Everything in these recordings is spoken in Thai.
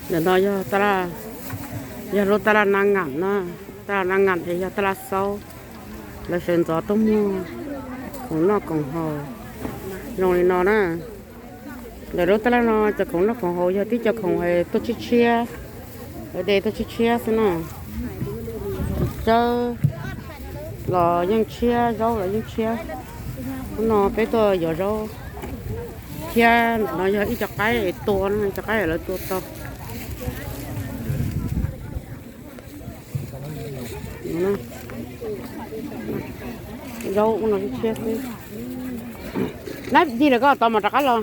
เดี๋ยวน้อยตลาดยารถตลาดนางงามนะตลาดนางงามที่ยาตลาดเซาแล้วเชิญจอต้มมัวของนอกของเฮาลงในนอนะเดี๋ยวรถตลาดนอจะของนอกของเฮายาที่จะของไอ้ตัวเชียเดี๋ยวตัวเชียสินะเจอหล่อยังเชียเราหล่อยังเชียนอไปตัวอย่าเราเชียนออย่าอีจะไก่ตัวนั่นจะไก่อะไรตัวโตนะเราอุณหภูมิเชียสินับดีแล้วก็ต่อมาตะกันเลย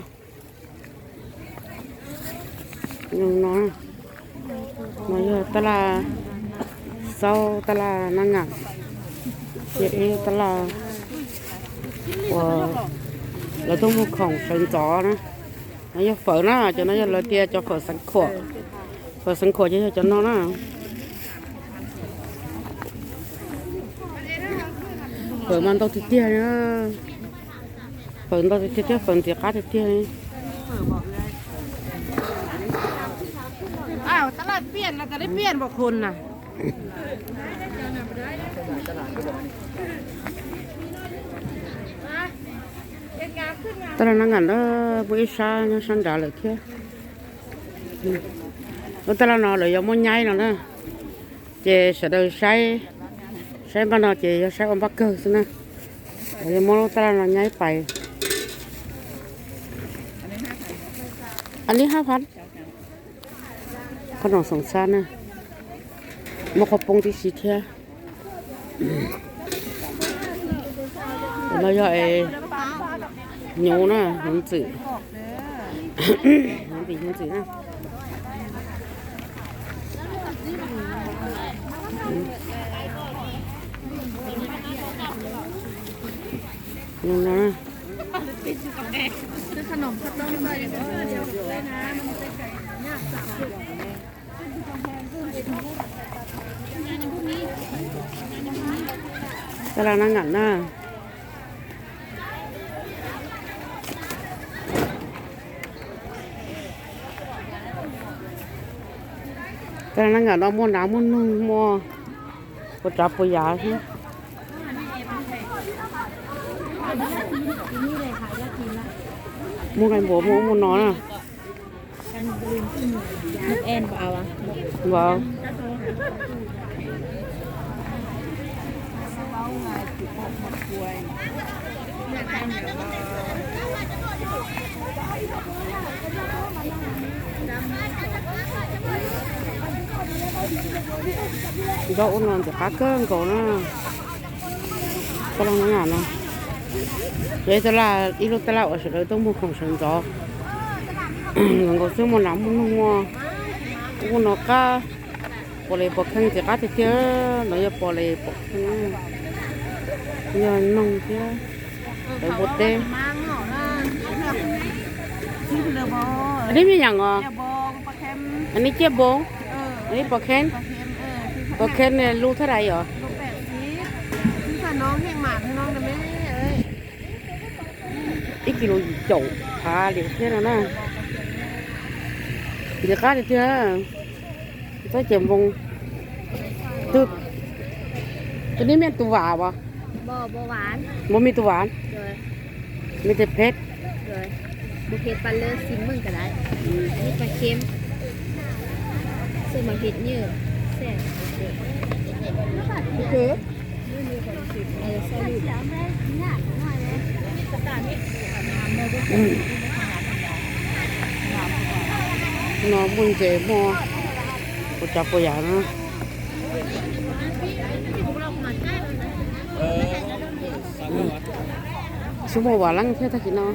ยังน้อยมาเยอะตลาดเซาตลาดนางงามเยอะตลาดว่าเราต้องมีของสันจอนะนายฝนนะจะนายเราเตี้ยจะฝนสังขวดฝนสังขวดจะนอนนะฝนมันต้องเตี้ยนะฝนต้องเตี้ยฝนเตี้ยกัดเตี้ยอ้าวตลาดเปลี่ยนแล้วก็ได้เปลี่ยนบอกคุณน่ะตลาดนางงามบุษราเนี่ยสันดาเลยเที่ยตลาดนอเลยยังไม่ใหญ่หรอกนะเจสะเดย์ใช้บ้านนอเจใช้อมบักเกอร์สินะยังมองตลาดนอใหญ่ไปอันนี้5,000ขนมสงสารนะมะขบปงที่สีเทียแล้วย่อยหนูนะหนูจืดหนูปีหนูจืดนะหนูนะซื้อขนมข้าวต้มเลยเดี๋ยวได้นะมันจะไก่ยากสับตลาดนางงามนะตลาดนางงามเราม้วนน้ำม้วนนุ่งมัวปวดจับปวดยาใช่มูไก่บัวมูนอนอ่ะแอนเปล่าอ่ะว้าวเราอุ่นนอนจะพักเกินก่อนนะก็ลองงานนะเดี๋ยวตลาดอีลูกตลาดว่าจะต้องมุขของฉันจ้ะหลังก็ซื้อมาหนำมันมัวกูนกก็พอเลยปกแข้งจะกัดเที่ยวหน่อยพอเลยปกแข้งเนี่ยน้องเที่ยวไปบดเต้อันนี้มีอย่างอ่ะอันนี้เจี๊ยบบงอันนี้ปกแข้งปกแข้งเนี่ยลูกเท่าไรเหรอลูก80ที่ค่ะน้องแห่งหมาให้น้องนะแม่เอ้ยอีกกิโลโจ๋พาเดี๋ยวเที่ยวนะเดี๋ยวกัดเที่ยวต้องเจ็บบงตึกตัวนี้เป็นตัวหวานปะบ่หวานบ่มีตัวหวานเลยมีแต่เผ็ดเลยบุเพ็ดปลาเลือซิมมึงก็ได้นี่ปลาเค็มซื้อมาเห็ดเยอะแซ่บโอเคใส่ลูกนอบุญเจมอปจับปยานะชั่วโมงว่าลังเที่ยวตะกี้เนาะ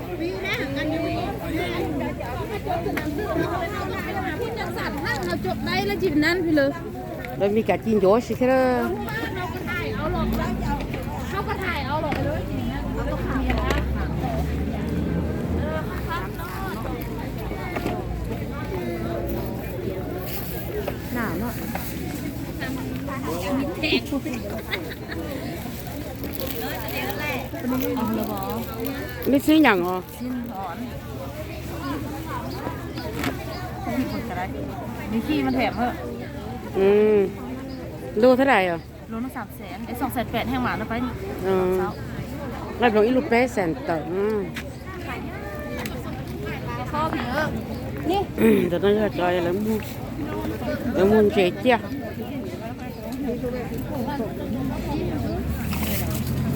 จบได้แล้วจีบนั้นพี่เลยแล้วมีการกินโยชิแค่เลยเขาก็ถ่ายเอาหรอกเลยเขาก็ขายหนาวเนาะนี่ซื้ออย่างเหรอ ที่คนก็ได้มีขี้มันแถมเหรอ อืมดูเท่าไหร่อ่ะ โลละ300,000ไอ้280,000แห้งหมาแล้วไป เราบอกอีลูกเป้แสนต่อ ชอบเยอะนี่ เดี๋ยวน้องจอยแล้วมูเจ๊เจี๊ย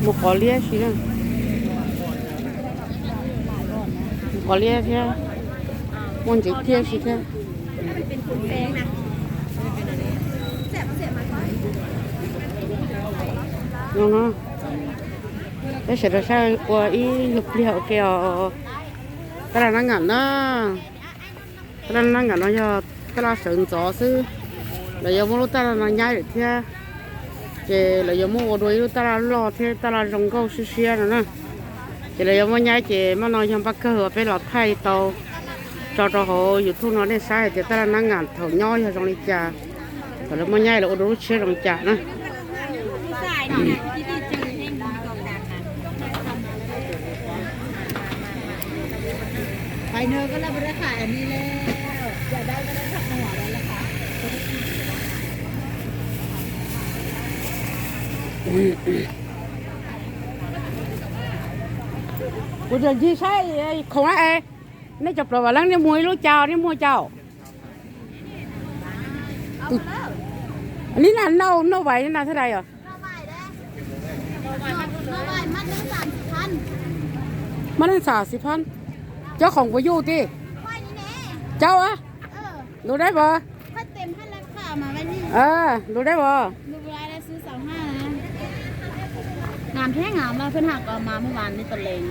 มูขอเลี้ยสินะขอเลี้ยเท่ามูเจ๊เจี๊ยสิเท่าน้องแต่เสร็จแล้วใช่ว่าอีลูกเลี้ยแกตลาดนั่งงานนะตลาดนั่งงานเราจะตลาดเสริมจอซื้อเราจะมุ่งตลาดนั่งย้ายเที่ยเจเราจะมุ่งโดยตลาดรอเที่ยตลาดรองเก้าเสียนะเจเราจะมุ่งย้ายเจมานอนยังปักเกอร์ไปหลอดไทยโตจอดเขาอยู่ทุ่งนอนได้ใช่เจตลาดนั่งงานถงย่อยตรงนี้จ้าแต่เรามุ่งย้ายเราดูเชื่อตรงจ้านะไปเนอก็รับราคาอันนี้แล้วอยากได้ก็ได้ทักหัวแล้วล่ะค่ะกูจะยี่ใช่ของอะไรนี่จบแล้วว่าลังนี่มวยลูกเจ้านี่มวยเจ้าอันนี้น่ะเน่าไหวนี่น่ะเท่าไหร่อ่ะ น้อยมัดนึง30,000มันนั่น30,000เจ้าของไปอยู่ที่ ค่อยนี่แน่ เจ้าอ่ะ ดูได้บ่ ค่อยเต็มให้ราคามาไว้นี่ ดูได้บ่ ดูเวลาได้ซื้อ25นะงามแท้งามมาเพิ่นหักเอามาเมื่อวานนี่ตะเลง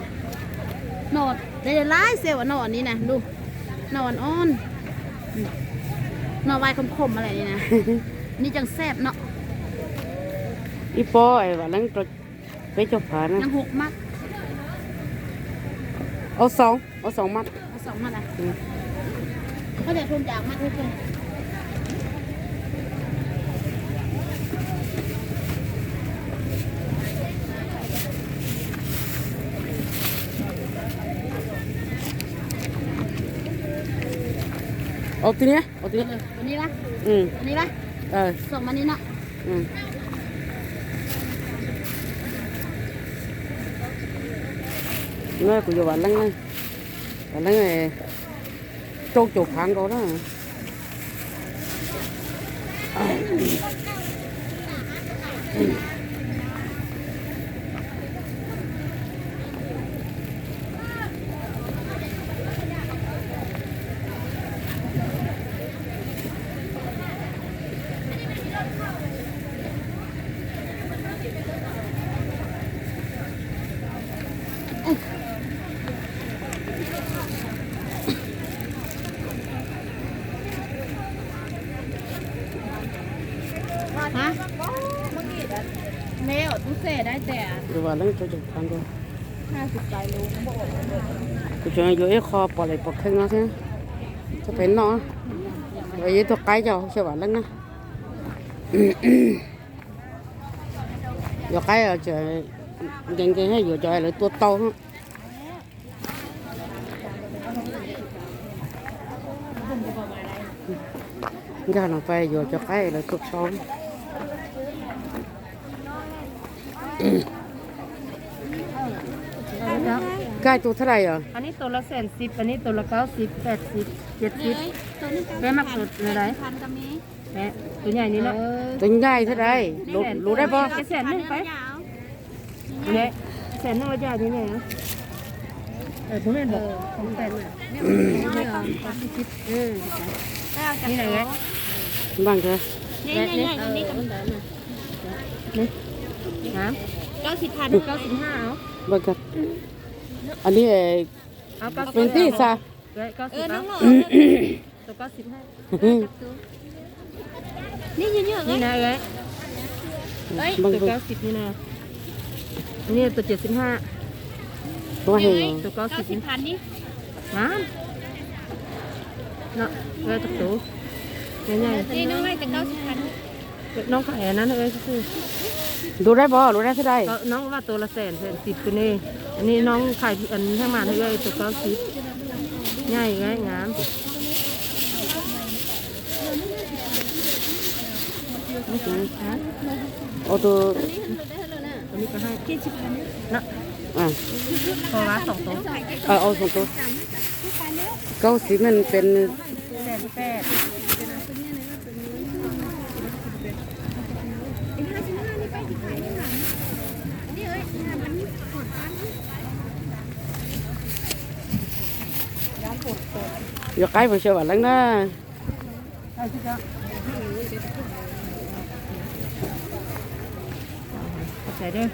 โนดได้หลายเซลล์โนดนี้นะดูโนดอ่อนโนดไวคมๆอะไรนี่นะ นี่จังแซ่บเนาะ อีปอไอ้ว่าลังตัวไปจบผ่านนะ ยังหกมัด เอาสองมัด เอา2มัดอ่ะเขาจะทุ่มจากมัดทุกคนเอาตัวนี้เอาตัวนี้ วันนี้ละ อืม วันนี้ละ ส่งมานี่เนาะ อืมnó cũng vô bạn lăng này trâu chuột phản cô đóฮะแมวทุกเศษได้แต่ vô bạn lăng trâu chuột phản cô 50 ใจรู้เขาบอก tôi cho vô cái kho bỏ lại bỏ khăn nó thế cho phải nó vậy với tôi cái cho bạn lăng nó vô cái rồi trời dành cái hay vô trời lại tua to hơn ra nó phải vô cho cái là cực sâu cáiตัวเท่าไหร่อ่ะ อันนี้ตัวละ110อันนี้ตัวละ90 80 70แม่มักตัวอะไรแม่ตัวใหญ่นี่เนาะ ตัวใหญ่เท่าไหร่รู้ได้ป่ะ แสนนึงไปเนี่ยแสนนึงละจ่ายนี่เนี่ยผมเห็นบอกของแสนน่ะนี่ไหนไง บ้างเถอะ นี่อันนี้กับนี่ฮะ90,000 95เอา บ้างกันอันนี้ เอา90 เป็นที่ซะ 90น้องหล่อตัว95นี่เยอะๆนี่นะเอ้ย บ้าง ตัว กัน 90นี่นะนี่ตัว75 ตัวเหี่ยว ตัว90,000นี่ฮะเนาะเอ้ยตัวใหญ่ๆนี่น้องให้แต่90,000น้องขายอันนั้นเอ้ยคือ รู้ได้ป่ะรู้ได้เท่าไหร่ น้องว่าตัวละ110ตัวนี้อันนี้น้องขายอันให้มาให้เอ้ยตัว90ใหญ่ไงงาม lúc này ô tô ตัวนี้ก็ให้70,000เนาะ à พอละ2ตัว ô sông tô câu xí mình bên 180,000 giờ cái vừa sửa bản lắm đóใส่เด้อ